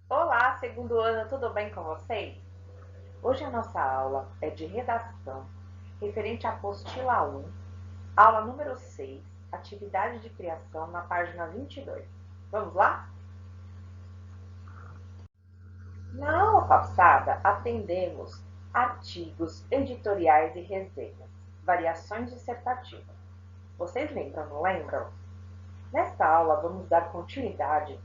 Olá, segundo ano, tudo bem com vocês? Hoje a nossa aula é de redação, referente à apostila 1, aula número 6, atividade de criação, na página 22. Vamos lá? Na aula passada, aprendemos artigos editoriais e resenhas, variações dissertativas. Vocês lembram, não lembram? Nesta aula, vamos dar continuidade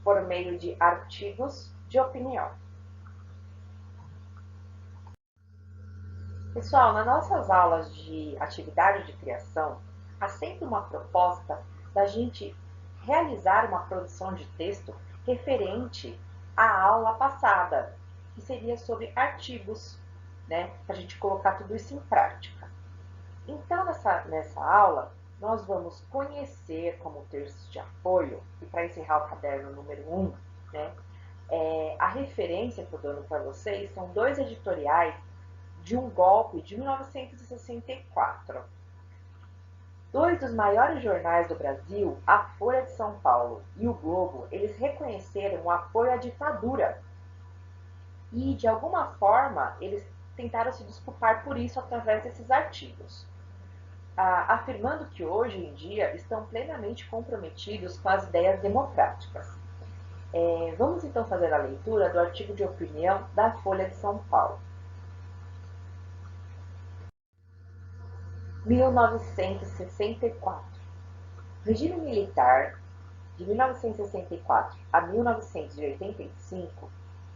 por meio de artigos de opinião. Pessoal, nas nossas aulas de atividade de criação, há sempre uma proposta da gente realizar uma produção de texto referente à aula passada, que seria sobre artigos, né? Para a gente colocar tudo isso em prática. Então, nessa aula, nós vamos conhecer como terços de apoio, e para encerrar o caderno número 1, né? A referência que eu dou para vocês são dois editoriais de um golpe de 1964. Dois dos maiores jornais do Brasil, a Folha de São Paulo e o Globo, eles reconheceram o apoio à ditadura e, de alguma forma, eles tentaram se desculpar por isso através desses artigos, afirmando que hoje em dia estão plenamente comprometidos com as ideias democráticas. Vamos então fazer a leitura do artigo de opinião da Folha de São Paulo. 1964. Regime militar de 1964 a 1985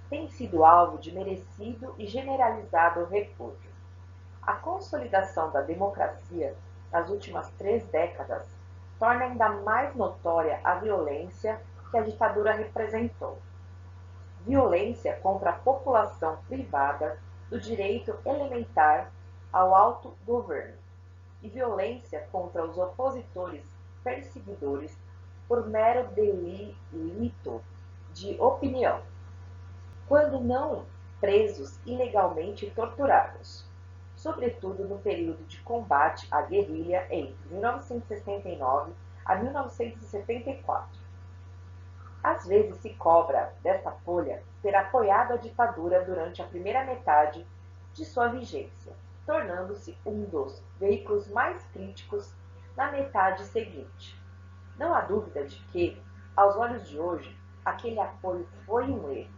tem sido alvo de merecido e generalizado repúdio. A consolidação da democracia nas últimas 3 décadas torna ainda mais notória a violência que a ditadura representou. Violência contra a população privada do direito elementar ao autogoverno e violência contra os opositores perseguidores por mero delito de opinião, quando não presos ilegalmente torturados, sobretudo no período de combate à guerrilha entre 1969 a 1974. Às vezes se cobra desta folha ter apoiado a ditadura durante a primeira metade de sua vigência, tornando-se um dos veículos mais críticos na metade seguinte. Não há dúvida de que, aos olhos de hoje, aquele apoio foi um erro.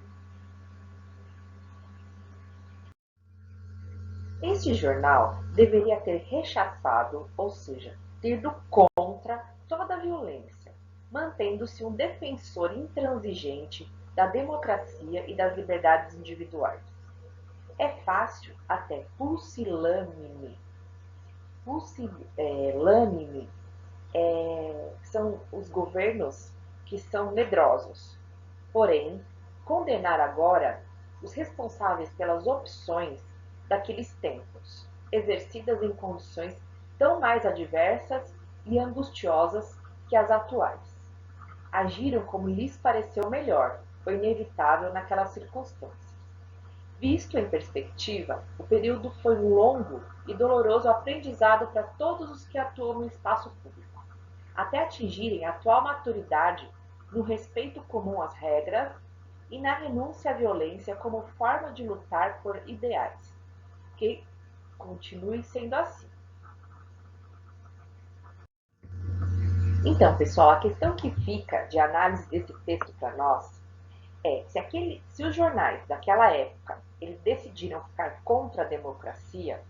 Este jornal deveria ter rechaçado, ou seja, ter ido contra toda a violência, mantendo-se um defensor intransigente da democracia e das liberdades individuais. É fácil, até pusilânime, são os governos que são medrosos. Porém, condenar agora os responsáveis pelas opções daqueles tempos, exercidas em condições tão mais adversas e angustiosas que as atuais. Agiram como lhes pareceu melhor, foi inevitável naquelas circunstâncias. Visto em perspectiva, o período foi um longo e doloroso aprendizado para todos os que atuam no espaço público, até atingirem a atual maturidade no respeito comum às regras e na renúncia à violência como forma de lutar por ideais. Que continue sendo assim. Então, pessoal, a questão que fica de análise desse texto para nós é se os jornais daquela época eles decidiram ficar contra a democracia,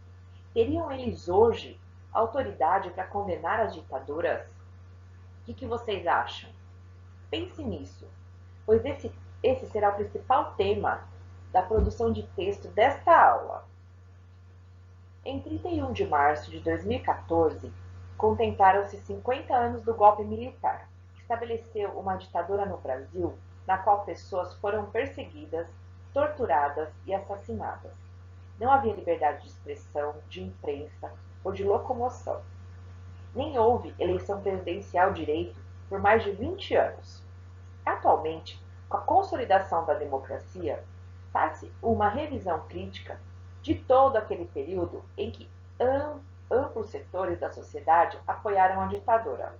teriam eles hoje autoridade para condenar as ditaduras? O que vocês acham? Pense nisso, pois esse será o principal tema da produção de texto desta aula. Em 31 de março de 2014, contemplaram-se 50 anos do golpe militar, que estabeleceu uma ditadura no Brasil na qual pessoas foram perseguidas, torturadas e assassinadas. Não havia liberdade de expressão, de imprensa ou de locomoção. Nem houve eleição presidencial direito por mais de 20 anos. Atualmente, com a consolidação da democracia, faz-se uma revisão crítica de todo aquele período em que amplos setores da sociedade apoiaram a ditadura.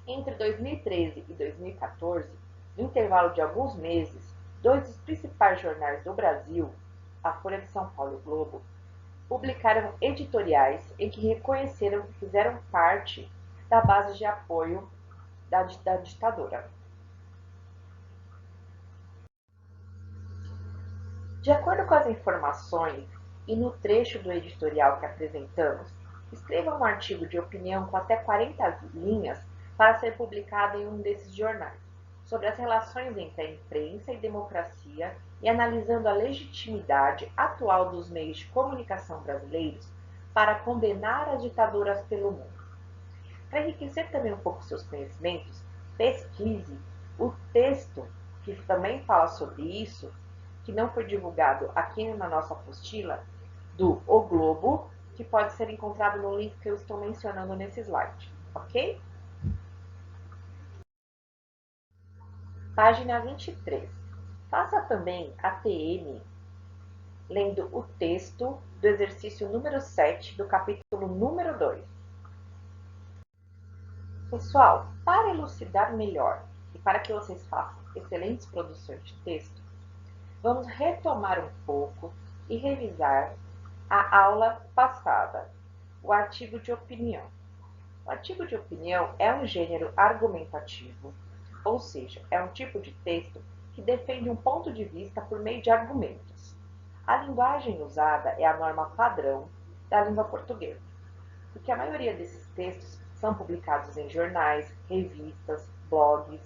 Entre 2013 e 2014, No intervalo de alguns meses, dois dos principais jornais do Brasil, a Folha de São Paulo e o Globo, publicaram editoriais em que reconheceram que fizeram parte da base de apoio da ditadura. De acordo com as informações e no trecho do editorial que apresentamos, escreva um artigo de opinião com até 40 linhas para ser publicado em um desses jornais, sobre as relações entre a imprensa e democracia e analisando a legitimidade atual dos meios de comunicação brasileiros para condenar as ditaduras pelo mundo. Para enriquecer também um pouco seus conhecimentos, pesquise o texto que também fala sobre isso, que não foi divulgado aqui na nossa apostila, do O Globo, que pode ser encontrado no link que eu estou mencionando nesse slide, ok? Página 23. Faça também a TM lendo o texto do exercício número 7 do capítulo número 2. Pessoal, para elucidar melhor e para que vocês façam excelentes produções de texto, vamos retomar um pouco e revisar a aula passada, o artigo de opinião. O artigo de opinião é um gênero argumentativo, ou seja, é um tipo de texto que defende um ponto de vista por meio de argumentos. A linguagem usada é a norma padrão da língua portuguesa, porque a maioria desses textos são publicados em jornais, revistas, blogs.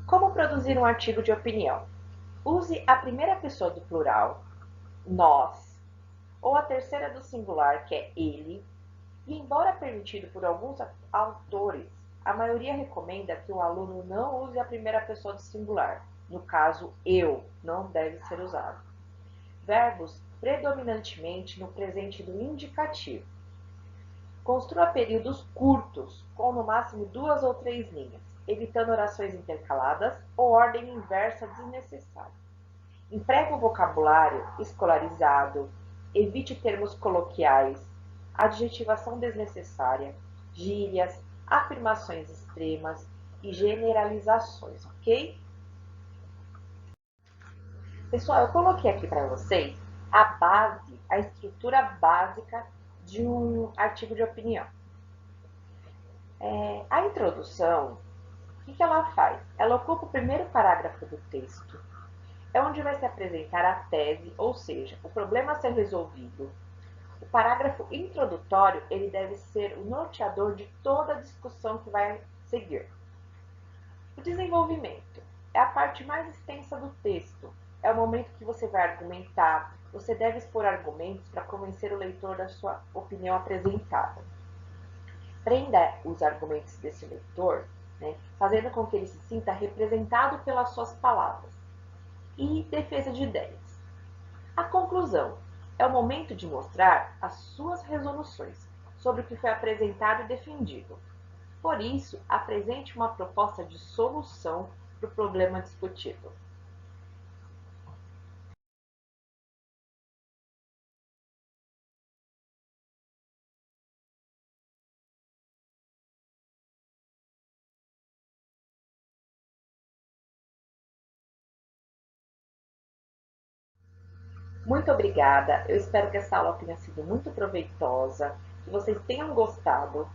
Como produzir um artigo de opinião? Use a primeira pessoa do plural, nós, ou a terceira do singular, que é ele, e embora permitido por alguns autores, a maioria recomenda que o aluno não use a primeira pessoa do singular. No caso, eu, não deve ser usado. Verbos predominantemente no presente do indicativo. Construa períodos curtos, com no máximo 2 ou 3 linhas, evitando orações intercaladas ou ordem inversa desnecessária. Empregue o vocabulário escolarizado, evite termos coloquiais, adjetivação desnecessária, gírias, afirmações extremas e generalizações, ok? Pessoal, eu coloquei aqui para vocês a base, a estrutura básica de um artigo de opinião. A introdução, o que ela faz? Ela ocupa o primeiro parágrafo do texto, é onde vai se apresentar a tese, ou seja, o problema a ser resolvido. O parágrafo introdutório, ele deve ser o norteador de toda a discussão que vai seguir. O desenvolvimento é a parte mais extensa do texto. É o momento que você vai argumentar, você deve expor argumentos para convencer o leitor da sua opinião apresentada. Prenda os argumentos desse leitor, fazendo com que ele se sinta representado pelas suas palavras. E defesa de ideias. A conclusão é o momento de mostrar as suas resoluções sobre o que foi apresentado e defendido. Por isso, apresente uma proposta de solução para o problema discutido. Muito obrigada, eu espero que essa aula tenha sido muito proveitosa, que vocês tenham gostado.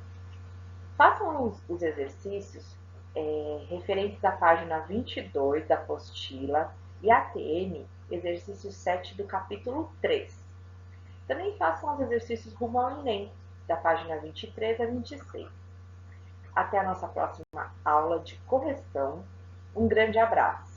Façam os exercícios referentes à página 22 da apostila e ATM, exercício 7 do capítulo 3. Também façam os exercícios rumo ao Enem, da página 23 a 26. Até a nossa próxima aula de correção. Um grande abraço.